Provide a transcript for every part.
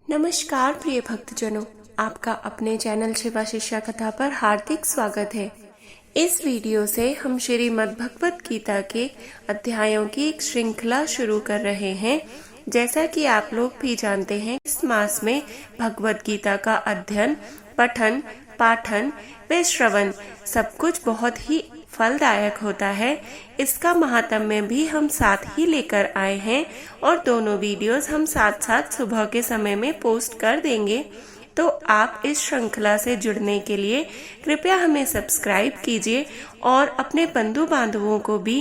नमस्कार प्रिय भक्तजनों, आपका अपने चैनल शिवा शिष्या कथा पर हार्दिक स्वागत है। इस वीडियो से हम श्रीमद् भगवत गीता के अध्यायों की एक श्रृंखला शुरू कर रहे हैं। जैसा कि आप लोग भी जानते हैं, इस मास में भगवत गीता का अध्ययन, पठन, पाठन व श्रवण सब कुछ बहुत ही फलदायक होता है। इसका महात्म्य भी हम साथ ही लेकर आए हैं और दोनों वीडियोस हम साथ साथ सुबह के समय में पोस्ट कर देंगे। तो आप इस श्रृंखला से जुड़ने के लिए कृपया हमें सब्सक्राइब कीजिए और अपने बंधु बांधवों को भी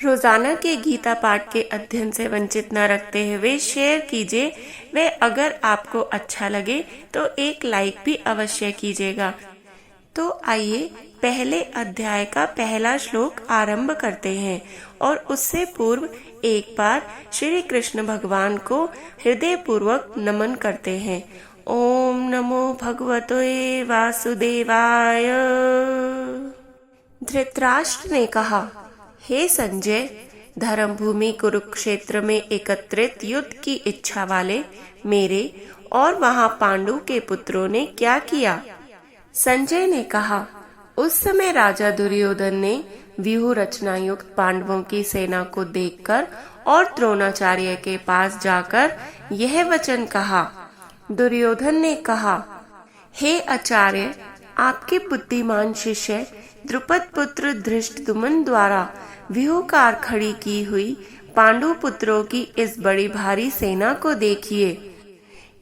रोजाना के गीता पाठ के अध्ययन से वंचित न रखते हुए शेयर कीजिए। व अगर आपको अच्छा लगे तो एक लाइक भी अवश्य कीजिएगा। तो आइए पहले अध्याय का पहला श्लोक आरंभ करते हैं और उससे पूर्व एक बार श्री कृष्ण भगवान को हृदय पूर्वक नमन करते हैं। ओम नमो भगवते वासुदेवाय। धृतराष्ट्र ने कहा, हे संजय, धर्म भूमि कुरुक्षेत्र में एकत्रित युद्ध की इच्छा वाले मेरे और वहां पांडु के पुत्रों ने क्या किया? संजय ने कहा, उस समय राजा दुर्योधन ने व्यूह रचना युक्त पांडवों की सेना को देखकर और द्रोणाचार्य के पास जाकर यह वचन कहा। दुर्योधन ने कहा, हे आचार्य, आपके बुद्धिमान शिष्य द्रुपद पुत्र धृष्टद्युम्न द्वारा व्यूहकार खड़ी की हुई पांडु पुत्रों की इस बड़ी भारी सेना को देखिए।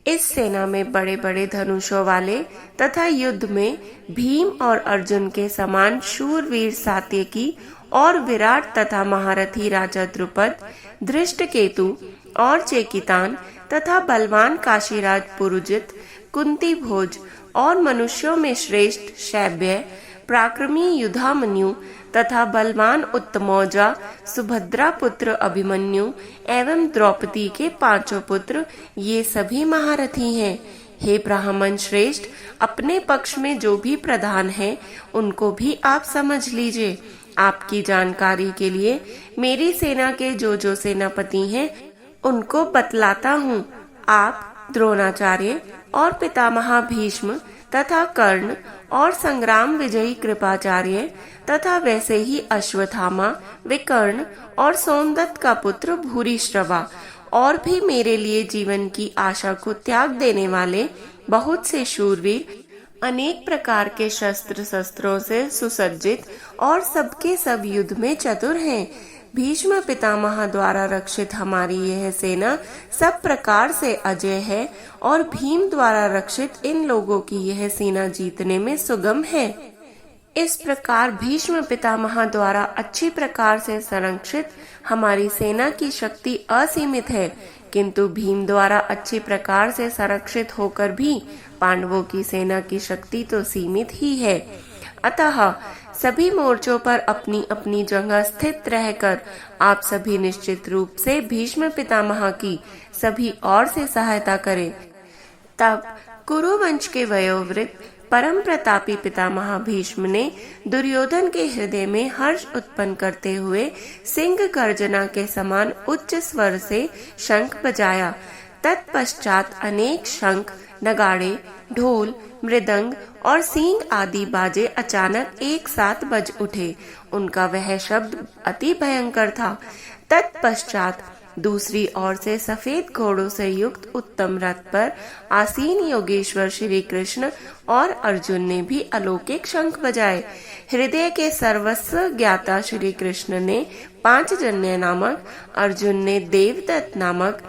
इस सेना में बड़े बड़े धनुषों वाले तथा युद्ध में भीम और अर्जुन के समान शूरवीर सात्यकी और विराट तथा महारथी राजा द्रुपद, धृष्टकेतु और चेकितान तथा बलवान काशीराज पुरुजित, कुंती भोज और मनुष्यों में श्रेष्ठ शैब्य, पराक्रमी युधामन्यु तथा बलवान उत्तमौजा, सुभद्रा पुत्र अभिमन्यु एवं द्रौपदी के पांचों पुत्र, ये सभी महारथी हैं। हे ब्राह्मण श्रेष्ठ, अपने पक्ष में जो भी प्रधान हैं, उनको भी आप समझ लीजिए। आपकी जानकारी के लिए मेरी सेना के जो सेनापति हैं, उनको बतलाता हूँ। आप द्रोणाचार्य और पितामह भीष्म तथा कर्ण और संग्राम विजयी कृपाचार्य तथा वैसे ही अश्वत्थामा, विकर्ण और सोमदत्त का पुत्र भूरिश्रवा और भी मेरे लिए जीवन की आशा को त्याग देने वाले बहुत से शूरवीर, अनेक प्रकार के शस्त्रों से सुसज्जित और सबके सब युद्ध में चतुर हैं। भीष्म पितामह द्वारा रक्षित हमारी यह सेना सब प्रकार से अजय है और भीम द्वारा रक्षित इन लोगों की यह सेना जीतने में सुगम है। इस प्रकार भीष्म पितामह द्वारा अच्छी प्रकार से संरक्षित हमारी सेना की शक्ति असीमित है, किंतु भीम द्वारा अच्छी प्रकार से संरक्षित होकर भी पांडवों की सेना की शक्ति तो सीमित ही है। अतः सभी मोर्चों पर अपनी अपनी जगह स्थित रहकर आप सभी निश्चित रूप से भीष्म पितामह की सभी ओर से सहायता करें। तब कुरुवंश के वयोवृद्ध परम प्रतापी पितामह भीष्म ने दुर्योधन के हृदय में हर्ष उत्पन्न करते हुए सिंह गर्जना के समान उच्च स्वर से शंख बजाया। तत्पश्चात अनेक शंख, नगाड़े, ढोल, मृदंग और सींग आदि बाजे अचानक एक साथ बज उठे। उनका वह शब्द अति भयंकर था। तत्पश्चात दूसरी ओर से सफेद घोड़ों से युक्त उत्तम रथ पर आसीन योगेश्वर श्री कृष्ण और अर्जुन ने भी अलौकिक शंख बजाए। हृदय के सर्वस्व ज्ञाता श्री कृष्ण ने पांचजन्य नामक, अर्जुन ने देवदत्त नामक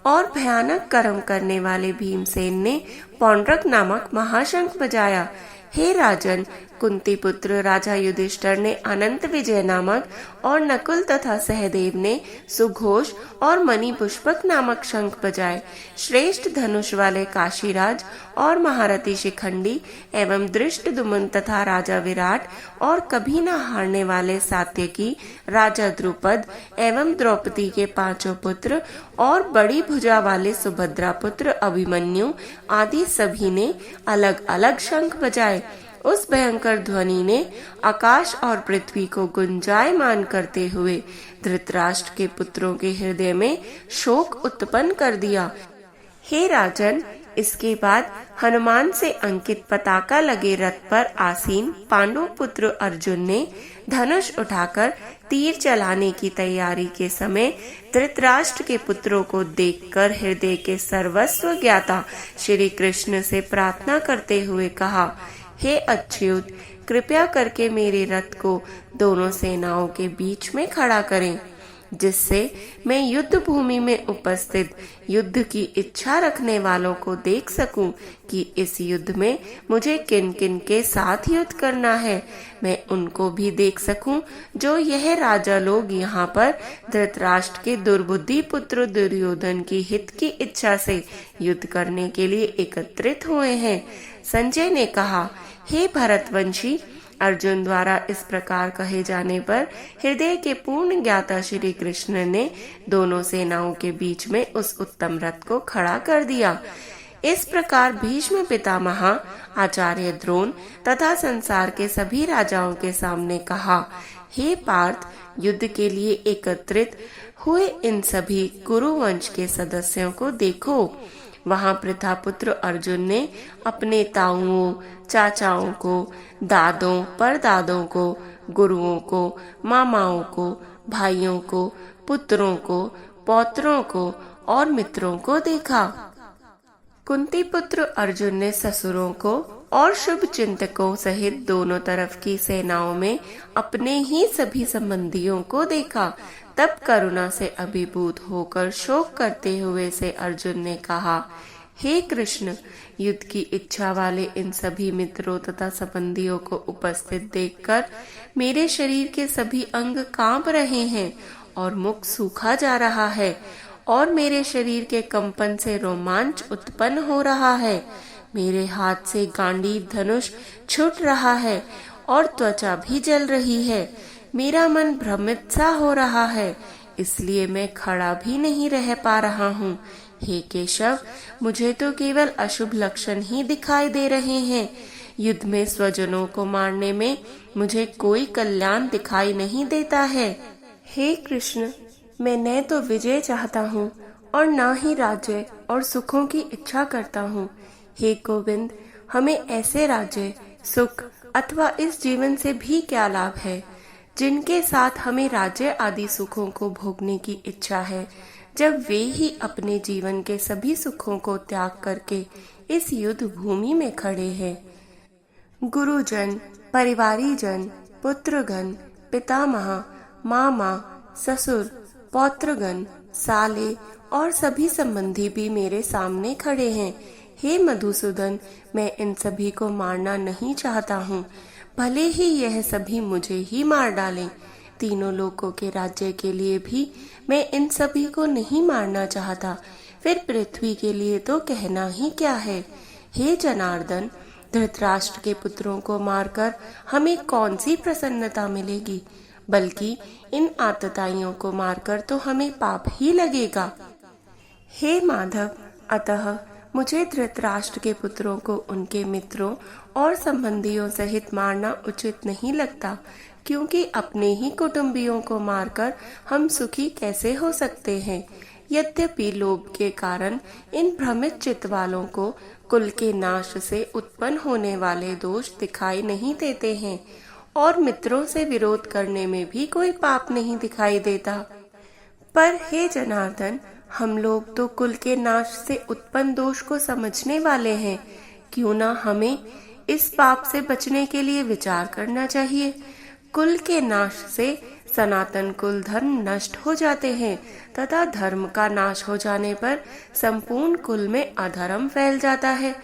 और भयानक कर्म करने वाले भीमसेन ने पौंड्रक नामक महाशंख बजाया। हे राजन, कुंती पुत्र राजा युधिष्ठिर ने अनंत विजय नामक और नकुल तथा सहदेव ने सुघोष और मणि पुष्पक नामक शंख बजाए। श्रेष्ठ धनुष वाले काशीराज और महारथी शिखंडी एवं धृष्टद्युम्न तथा राजा विराट और कभी न हारने वाले सात्यकी, राजा द्रुपद एवं द्रौपदी के पांचों पुत्र और बड़ी भुजा वाले सुभद्रा पुत्र अभिमन्यु आदि सभी ने अलग अलग शंख बजाए। उस भयंकर ध्वनि ने आकाश और पृथ्वी को गुंजायमान करते हुए धृतराष्ट्र के पुत्रों के हृदय में शोक उत्पन्न कर दिया। हे राजन, इसके बाद हनुमान से अंकित पताका लगे रथ पर आसीन पांडु पुत्र अर्जुन ने धनुष उठाकर तीर चलाने की तैयारी के समय धृतराष्ट्र के पुत्रों को देखकर हृदय के सर्वस्व ज्ञाता श्री कृष्ण से प्रार्थना करते हुए कहा, हे अच्युत, कृपया करके मेरे रथ को दोनों सेनाओं के बीच में खड़ा करें, जिससे मैं युद्ध भूमि में उपस्थित युद्ध की इच्छा रखने वालों को देख सकूं कि इस युद्ध में मुझे किन किन के साथ युद्ध करना है। मैं उनको भी देख सकूं जो यह राजा लोग यहाँ पर धृतराष्ट्र के दुर्बुद्धि पुत्र दुर्योधन की हित की इच्छा से युद्ध करने के लिए एकत्रित हुए हैं। संजय ने कहा, हे भरतवंशी, अर्जुन द्वारा इस प्रकार कहे जाने पर हृदय के पूर्ण ज्ञाता श्री कृष्ण ने दोनों सेनाओं के बीच में उस उत्तम रथ को खड़ा कर दिया। इस प्रकार भीष्म पितामह, आचार्य द्रोण तथा संसार के सभी राजाओं के सामने कहा, हे पार्थ, युद्ध के लिए एकत्रित हुए इन सभी कुरुवंश के सदस्यों को देखो। वहां प्रथापुत्र अर्जुन ने अपने ताऊओं, चाचाओं को, दादों, परदादों को, गुरुओं को, मामाओं को, भाइयों को, पुत्रों को, पौत्रों को और मित्रों को देखा। कुंती पुत्र अर्जुन ने ससुरों को और शुभ चिंतकों सहित दोनों तरफ की सेनाओं में अपने ही सभी संबंधियों को देखा। तब करुणा से अभिभूत होकर शोक करते हुए से अर्जुन ने कहा, हे कृष्ण, युद्ध की इच्छा वाले इन सभी मित्रों तथा संबंधियों को उपस्थित देखकर मेरे शरीर के सभी अंग कांप रहे हैं और मुख सूखा जा रहा है और मेरे शरीर के कंपन से रोमांच उत्पन्न हो रहा है। मेरे हाथ से गांडीव धनुष छूट रहा है और त्वचा भी जल रही है। मेरा मन भ्रमित सा हो रहा है, इसलिए मैं खड़ा भी नहीं रह पा रहा हूँ। हे केशव, मुझे तो केवल अशुभ लक्षण ही दिखाई दे रहे हैं। युद्ध में स्वजनों को मारने में मुझे कोई कल्याण दिखाई नहीं देता है। हे कृष्ण, मैं न तो विजय चाहता हूँ और न ही राज्य और सुखों की इच्छा करता हूँ। हे गोविंद, हमें ऐसे राज्य, सुख अथवा इस जीवन से भी क्या लाभ है जिनके साथ हमें राज्य आदि सुखों को भोगने की इच्छा है, जब वे ही अपने जीवन के सभी सुखों को त्याग करके इस युद्ध भूमि में खड़े हैं। गुरुजन, परिवारीजन, पुत्रगण, पितामह, मामा, ससुर, पौत्रगण, साले और सभी संबंधी भी मेरे सामने खड़े हैं। हे मधुसूदन, मैं इन सभी को मारना नहीं चाहता हूँ, भले ही यह सभी मुझे ही मार डालें। तीनों लोकों के राज्य के लिए भी मैं इन सभी को नहीं मारना चाहता, फिर पृथ्वी के लिए तो कहना ही क्या है। हे जनार्दन, धृतराष्ट्र के पुत्रों को मारकर हमें कौन सी प्रसन्नता मिलेगी, बल्कि इन आतताइयों को मारकर तो हमें पाप ही लगेगा। हे माधव, अतः मुझे धृतराष्ट्र के पुत्रों को उनके मित्रों और संबंधियों सहित मारना उचित नहीं लगता, क्योंकि अपने ही कुटुंबियों को मारकर हम सुखी कैसे हो सकते हैं। यद्यपि लोभ के कारण इन भ्रमित चित्त वालों को कुल के नाश से उत्पन्न होने वाले दोष दिखाई नहीं देते हैं और मित्रों से विरोध करने में भी कोई पाप नहीं दिखाई देता। पर हे जनार्दन, हम लोग तो कुल के नाश से उत्पन्न दोष को समझने वाले हैं, क्यों ना हमें इस पाप से बचने के लिए विचार करना चाहिए। कुल के नाश से सनातन कुल धर्म नष्ट हो जाते हैं तथा धर्म का नाश हो जाने पर संपूर्ण कुल में अधर्म फैल जाता है।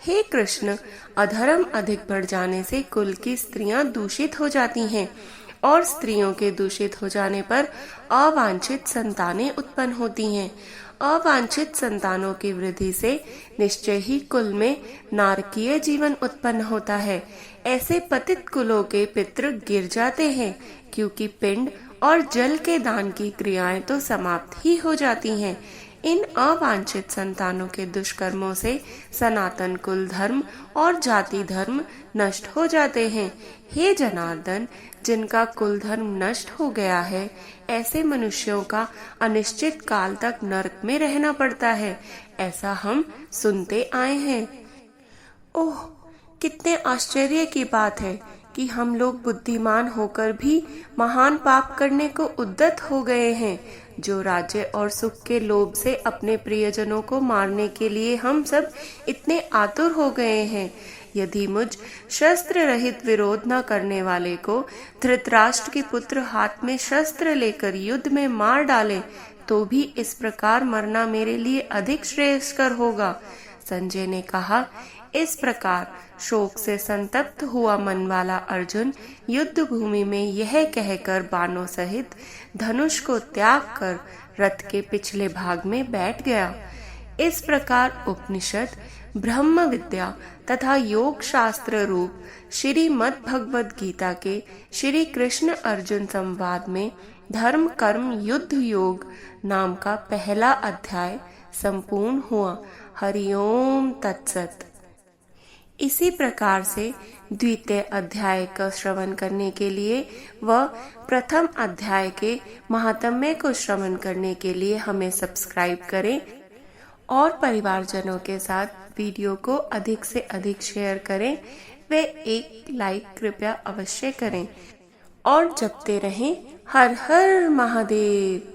हे कृष्ण, अधर्म अधिक बढ़ जाने से कुल की स्त्रियां दूषित हो जाती हैं और स्त्रियों के दूषित हो जाने पर अवांछित संतानें उत्पन्न होती हैं। अवांछित संतानों की वृद्धि से निश्चय ही कुल में नारकीय जीवन उत्पन्न होता है। ऐसे पतित कुलों के पितृ गिर जाते हैं, क्योंकि पिंड और जल के दान की क्रियाएं तो समाप्त ही हो जाती हैं। इन अवांछित संतानों के दुष्कर्मों से सनातन कुल धर्म और जाति धर्म नष्ट हो जाते हैं। हे जनार्दन, जिनका कुल धर्म नष्ट हो गया है, ऐसे मनुष्यों का अनिश्चित काल तक नरक में रहना पड़ता है, ऐसा हम सुनते आए हैं। ओह, कितने आश्चर्य की बात है कि हम लोग बुद्धिमान होकर भी महान पाप करने को उद्यत हो गए हैं। जो राज्य और सुख के लोभ से अपने प्रियजनों को मारने के लिए हम सब इतने आतुर हो गए हैं। यदि मुझ शस्त्र रहित विरोध न करने वाले को धृतराष्ट्र के पुत्र हाथ में शस्त्र लेकर युद्ध में मार डाले तो भी इस प्रकार मरना मेरे लिए अधिक श्रेयस्कर होगा। संजय ने कहा। इस प्रकार शोक से संतप्त हुआ मन वाला अर्जुन युद्ध भूमि में यह कहकर बाणों सहित धनुष को त्याग कर रथ के पिछले भाग में बैठ गया। इस प्रकार उपनिषद, ब्रह्म विद्या तथा योग शास्त्र रूप श्रीमद् भगवद गीता के श्री कृष्ण अर्जुन संवाद में धर्म कर्म युद्ध योग नाम का पहला अध्याय संपूर्ण हुआ। हरिओम तत्सत। इसी प्रकार से द्वितीय अध्याय का श्रवण करने के लिए व प्रथम अध्याय के महात्म्य को श्रवण करने के लिए हमें सब्सक्राइब करें और परिवारजनों के साथ वीडियो को अधिक से अधिक शेयर करें व एक लाइक कृपया अवश्य करें और जपते रहें हर हर महादेव।